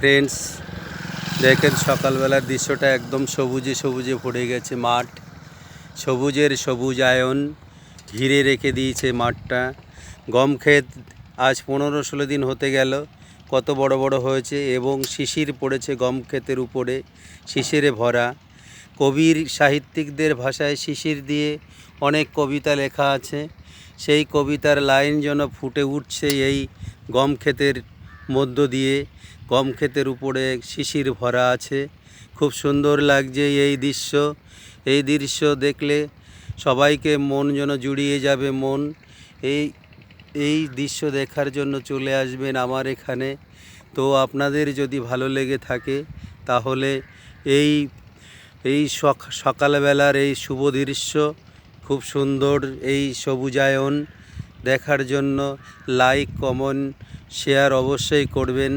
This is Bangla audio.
ফ্রেন্ডস, দেখেন সকালবেলার দৃশ্যটা একদম সবুজে সবুজে ভরে গেছে মাঠ। সবুজের সবুজায়ন ঘিরে রেখে দিয়েছে মাঠটা। গম ক্ষেত আজ 15-16 দিন হতে গেল, কত বড় বড় হয়েছে এবং শিশির পড়েছে গম ক্ষেতের উপরে, শিশিরে ভরা। কবির সাহিত্যিকদের ভাষায় শিশির দিয়ে অনেক কবিতা লেখা আছে। সেই কবিতার লাইন যেন ফুটে উঠছে এই গম ক্ষেতের মধ্য দিয়ে। গম ক্ষেতের উপরে শিশির ভরা আছে, খুব সুন্দর লাগছে এই দৃশ্য। এই দৃশ্য দেখলে সবাইকে মন যেন জুড়িয়ে যাবে মন। এই এই দৃশ্য দেখার জন্য চলে আসবেন আমার এখানে। তো আপনাদের যদি ভালো লেগে থাকে তাহলে এই এই সকালবেলার এই শুভ দৃশ্য, খুব সুন্দর এই সবুজায়ন দেখার জন্য লাইক, কমেন্ট, শেয়ার অবশ্যই করবেন।